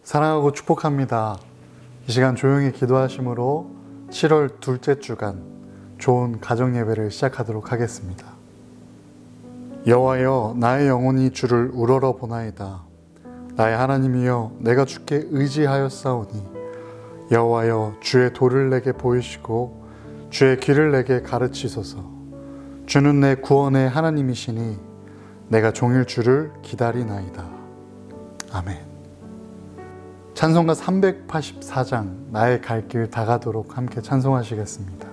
사랑하고 축복합니다. 이 시간 조용히 기도하심으로 7월 둘째 주간 좋은 가정 예배를 시작하도록 하겠습니다. 여호와여, 나의 영혼이 주를 우러러 보나이다. 나의 하나님이여, 내가 주께 의지하였사오니 여호와여, 주의 도를 내게 보이시고 주의 길을 내게 가르치소서. 주는 내 구원의 하나님이시니 내가 종일 주를 기다리나이다. 아멘. 찬송가 384장 나의 갈 길 다가도록 함께 찬송하시겠습니다.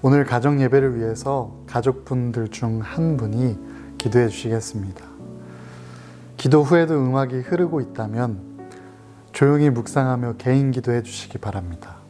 오늘 가정 예배를 위해서 가족분들 중 한 분이 기도해 주시겠습니다. 기도 후에도 음악이 흐르고 있다면 조용히 묵상하며 개인 기도해 주시기 바랍니다.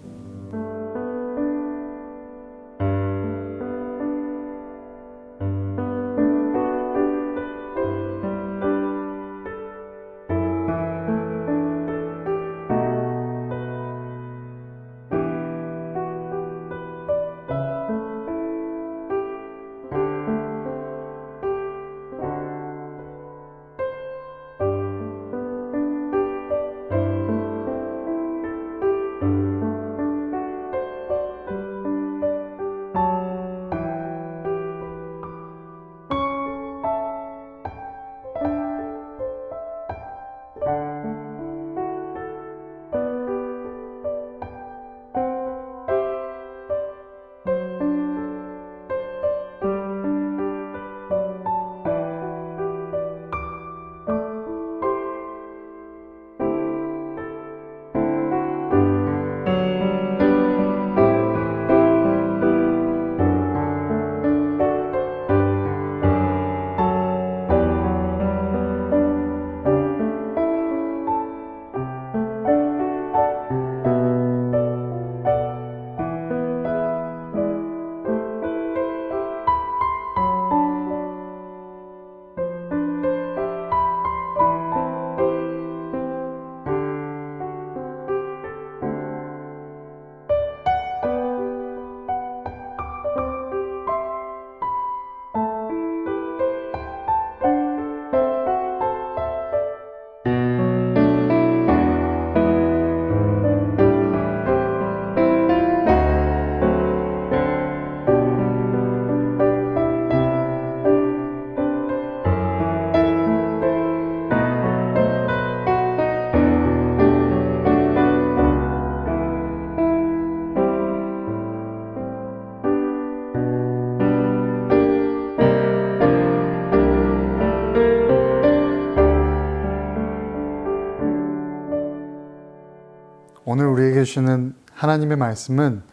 오늘 우리에게 주시는 하나님의 말씀은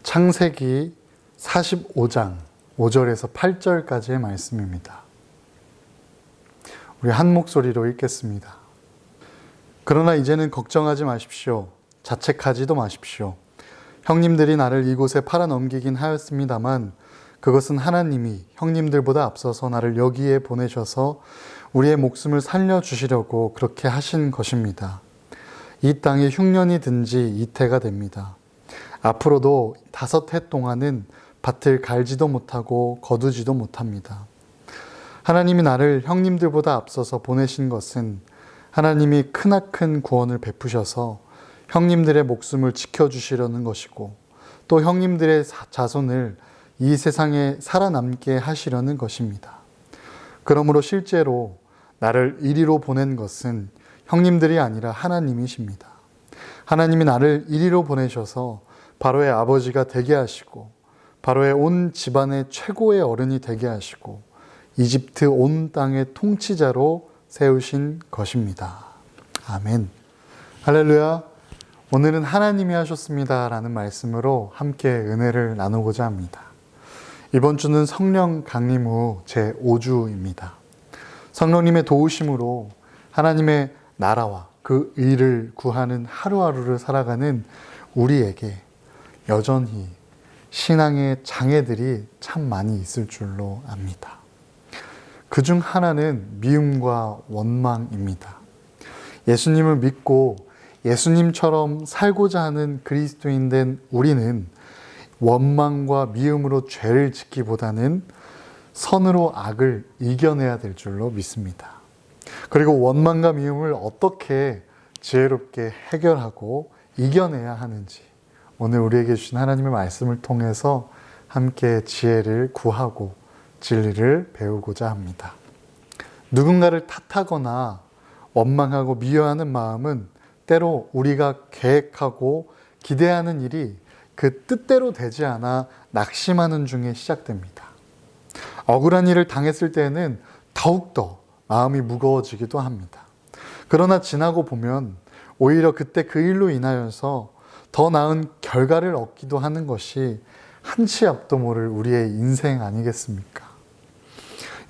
창세기 45장 5절에서 8절까지의 말씀입니다. 우리 한 목소리로 읽겠습니다. 그러나 이제는 걱정하지 마십시오. 자책하지도 마십시오. 형님들이 나를 이곳에 팔아넘기긴 하였습니다만 그것은 하나님이 형님들보다 앞서서 나를 여기에 보내셔서 우리의 목숨을 살려주시려고 그렇게 하신 것입니다. 이 땅에 흉년이 든 지 이태가 됩니다. 앞으로도 5해 동안은 밭을 갈지도 못하고 거두지도 못합니다. 하나님이 나를 형님들보다 앞서서 보내신 것은 하나님이 크나큰 구원을 베푸셔서 형님들의 목숨을 지켜주시려는 것이고 또 형님들의 자손을 이 세상에 살아남게 하시려는 것입니다. 그러므로 실제로 나를 이리로 보낸 것은 형님들이 아니라 하나님이십니다. 하나님이 나를 이리로 보내셔서 바로의 아버지가 되게 하시고 바로의 온 집안의 최고의 어른이 되게 하시고 이집트 온 땅의 통치자로 세우신 것입니다. 아멘. 할렐루야. 오늘은 하나님이 하셨습니다 라는 말씀으로 함께 은혜를 나누고자 합니다. 이번 주는 성령 강림 후 제5주입니다. 성령님의 도우심으로 하나님의 나라와 그 의를 구하는 하루하루를 살아가는 우리에게 여전히 신앙의 장애들이 참 많이 있을 줄로 압니다. 그중 하나는 미움과 원망입니다. 예수님을 믿고 예수님처럼 살고자 하는 그리스도인 된 우리는 원망과 미움으로 죄를 짓기보다는 선으로 악을 이겨내야 될 줄로 믿습니다. 그리고 원망과 미움을 어떻게 지혜롭게 해결하고 이겨내야 하는지 오늘 우리에게 주신 하나님의 말씀을 통해서 함께 지혜를 구하고 진리를 배우고자 합니다. 누군가를 탓하거나 원망하고 미워하는 마음은 때로 우리가 계획하고 기대하는 일이 그 뜻대로 되지 않아 낙심하는 중에 시작됩니다. 억울한 일을 당했을 때에는 더욱더 마음이 무거워지기도 합니다. 그러나 지나고 보면 오히려 그때 그 일로 인하여서 더 나은 결과를 얻기도 하는 것이 한치 앞도 모를 우리의 인생 아니겠습니까?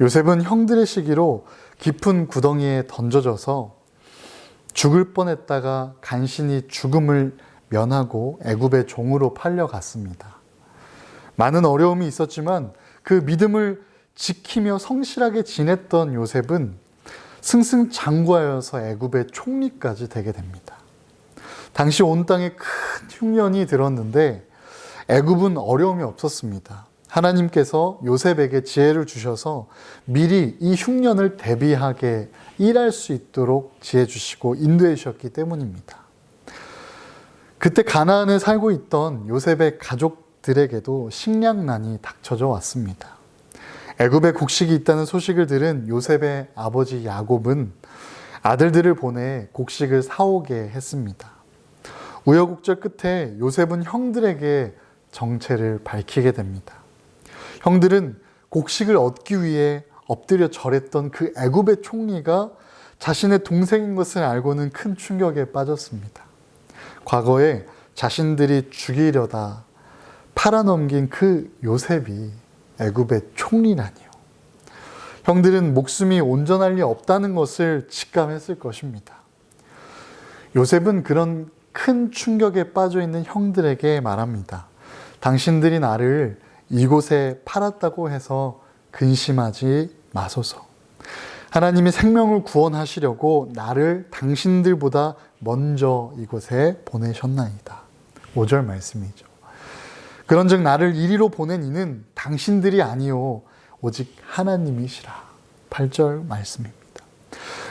요셉은 형들의 시기로 깊은 구덩이에 던져져서 죽을 뻔했다가 간신히 죽음을 면하고 애굽의 종으로 팔려갔습니다. 많은 어려움이 있었지만 그 믿음을 지키며 성실하게 지냈던 요셉은 승승장구하여서 애굽의 총리까지 되게 됩니다. 당시 온 땅에 큰 흉년이 들었는데 애굽은 어려움이 없었습니다. 하나님께서 요셉에게 지혜를 주셔서 미리 이 흉년을 대비하게 일할 수 있도록 지혜 주시고 인도해 주셨기 때문입니다. 그때 가나안에 살고 있던 요셉의 가족들에게도 식량난이 닥쳐져 왔습니다. 애굽에 곡식이 있다는 소식을 들은 요셉의 아버지 야곱은 아들들을 보내 곡식을 사오게 했습니다. 우여곡절 끝에 요셉은 형들에게 정체를 밝히게 됩니다. 형들은 곡식을 얻기 위해 엎드려 절했던 그 애굽의 총리가 자신의 동생인 것을 알고는 큰 충격에 빠졌습니다. 과거에 자신들이 죽이려다 팔아넘긴 그 요셉이 애굽의 총리라니요. 형들은 목숨이 온전할 리 없다는 것을 직감했을 것입니다. 요셉은 그런 큰 충격에 빠져 있는 형들에게 말합니다. 당신들이 나를 이곳에 팔았다고 해서 근심하지 마소서. 하나님이 생명을 구원하시려고 나를 당신들보다 먼저 이곳에 보내셨나이다. 5절 말씀이죠. 그런즉 나를 이리로 보낸 이는 당신들이 아니요 오직 하나님이시라. 8절 말씀입니다.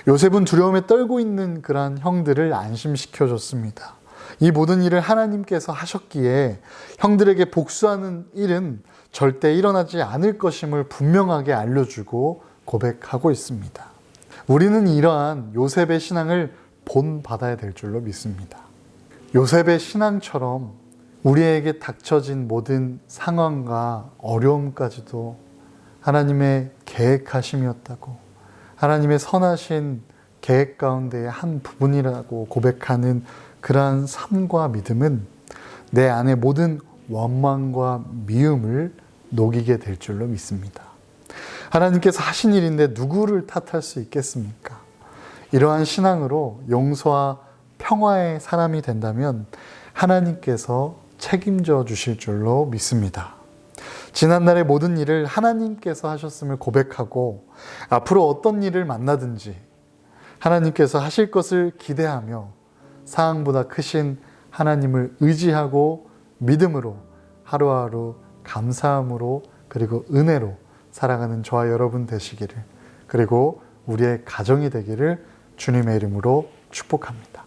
요셉은 두려움에 떨고 있는 그러한 형들을 안심시켜줬습니다. 이 모든 일을 하나님께서 하셨기에 형들에게 복수하는 일은 절대 일어나지 않을 것임을 분명하게 알려주고 고백하고 있습니다. 우리는 이러한 요셉의 신앙을 본받아야 될 줄로 믿습니다. 요셉의 신앙처럼 우리에게 닥쳐진 모든 상황과 어려움까지도 하나님의 계획하심이었다고, 하나님의 선하신 계획 가운데의 한 부분이라고 고백하는 그러한 삶과 믿음은 내 안의 모든 원망과 미움을 녹이게 될 줄로 믿습니다. 하나님께서 하신 일인데 누구를 탓할 수 있겠습니까? 이러한 신앙으로 용서와 평화의 사람이 된다면 하나님께서 책임져 주실 줄로 믿습니다. 지난날의 모든 일을 하나님께서 하셨음을 고백하고 앞으로 어떤 일을 만나든지 하나님께서 하실 것을 기대하며 사항보다 크신 하나님을 의지하고 믿음으로 하루하루 감사함으로 그리고 은혜로 살아가는 저와 여러분 되시기를, 그리고 우리의 가정이 되기를 주님의 이름으로 축복합니다.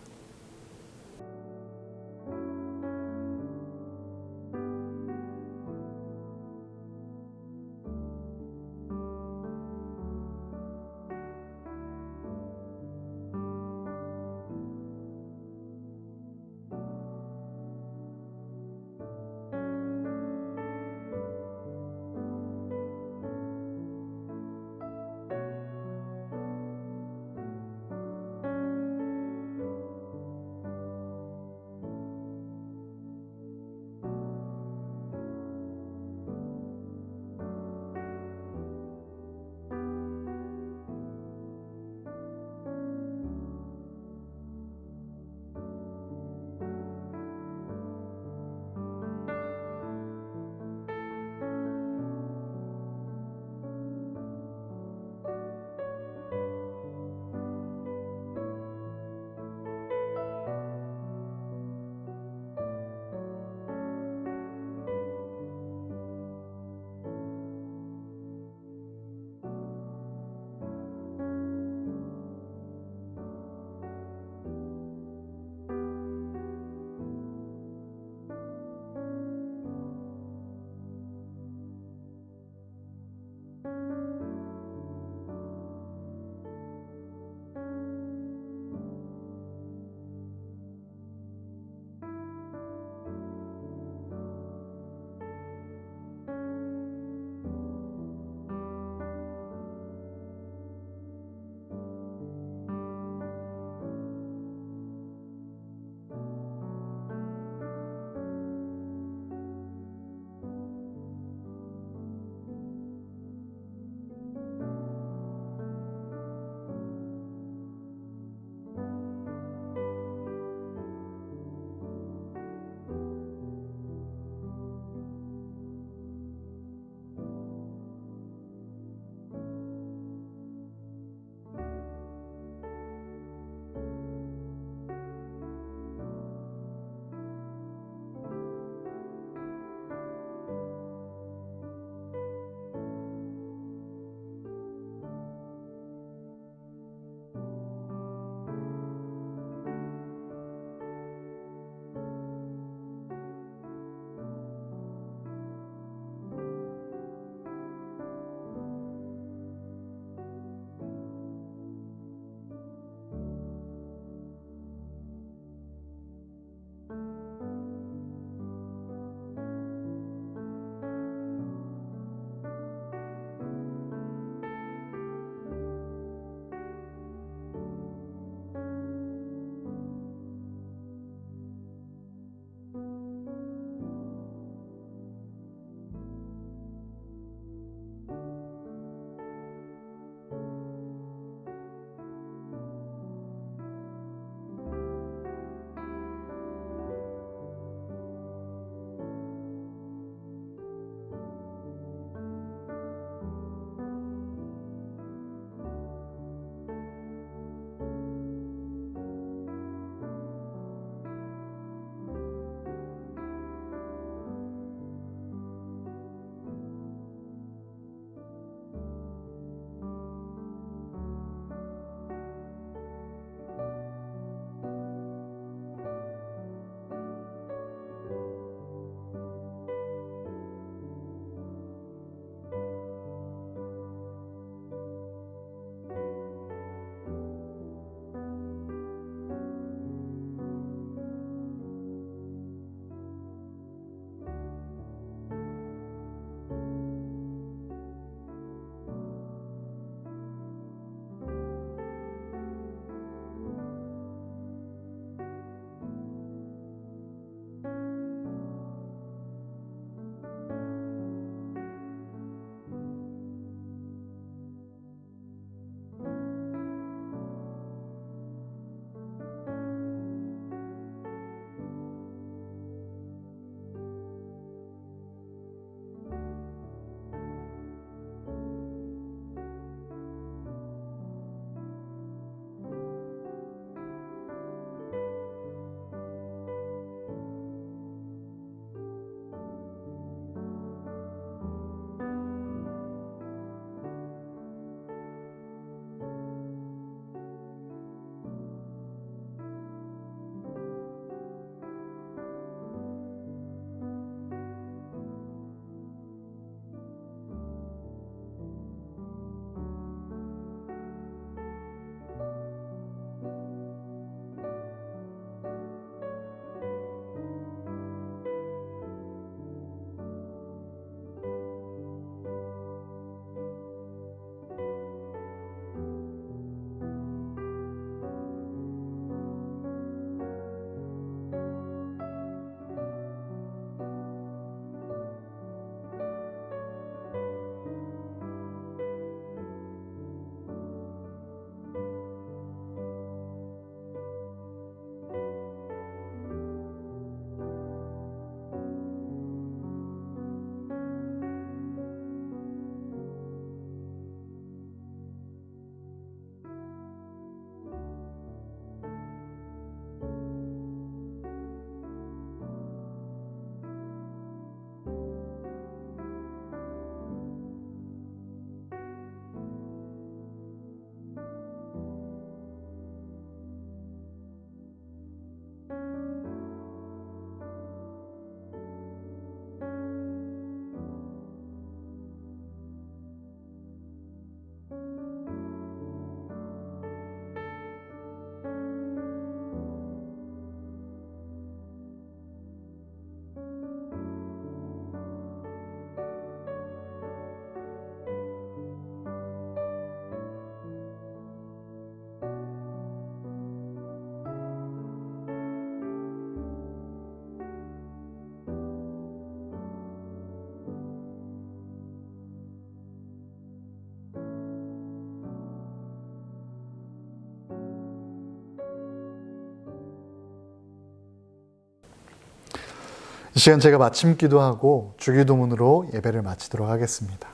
이 시간 제가 마침 기도하고 주기도문으로 예배를 마치도록 하겠습니다.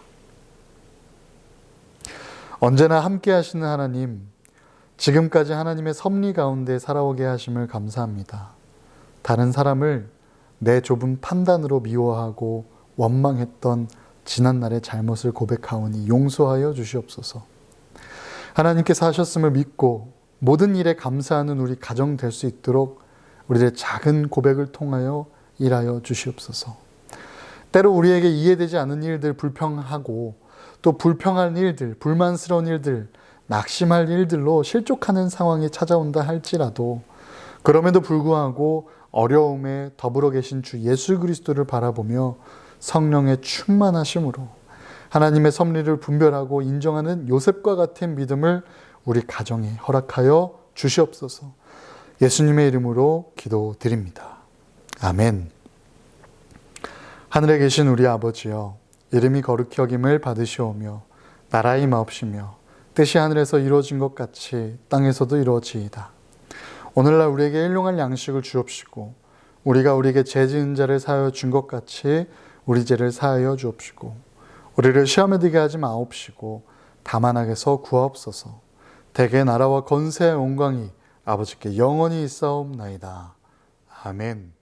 언제나 함께 하시는 하나님, 지금까지 하나님의 섭리 가운데 살아오게 하심을 감사합니다. 다른 사람을 내 좁은 판단으로 미워하고 원망했던 지난날의 잘못을 고백하오니 용서하여 주시옵소서. 하나님께서 하셨음을 믿고 모든 일에 감사하는 우리 가정 될 수 있도록 우리의 작은 고백을 통하여 일하여 주시옵소서. 때로 우리에게 이해되지 않는 일들, 불평하고 또 불평할 일들, 불만스러운 일들, 낙심할 일들로 실족하는 상황이 찾아온다 할지라도 그럼에도 불구하고 어려움에 더불어 계신 주 예수 그리스도를 바라보며 성령의 충만하심으로 하나님의 섭리를 분별하고 인정하는 요셉과 같은 믿음을 우리 가정에 허락하여 주시옵소서. 예수님의 이름으로 기도드립니다. 아멘. 하늘에 계신 우리 아버지여, 이름이 거룩히 여김을 받으시오며 나라의 마옵시며 뜻이 하늘에서 이루어진 것 같이 땅에서도 이루어지이다. 오늘날 우리에게 일용할 양식을 주옵시고 우리가 우리에게 죄 지은 자를 사하여 준 것 같이 우리 죄를 사하여 주옵시고 우리를 시험에 들게 하지 마옵시고 다만 악에서 구하옵소서. 대개 나라와 권세와 영광이 아버지께 영원히 있사옵나이다. 아멘.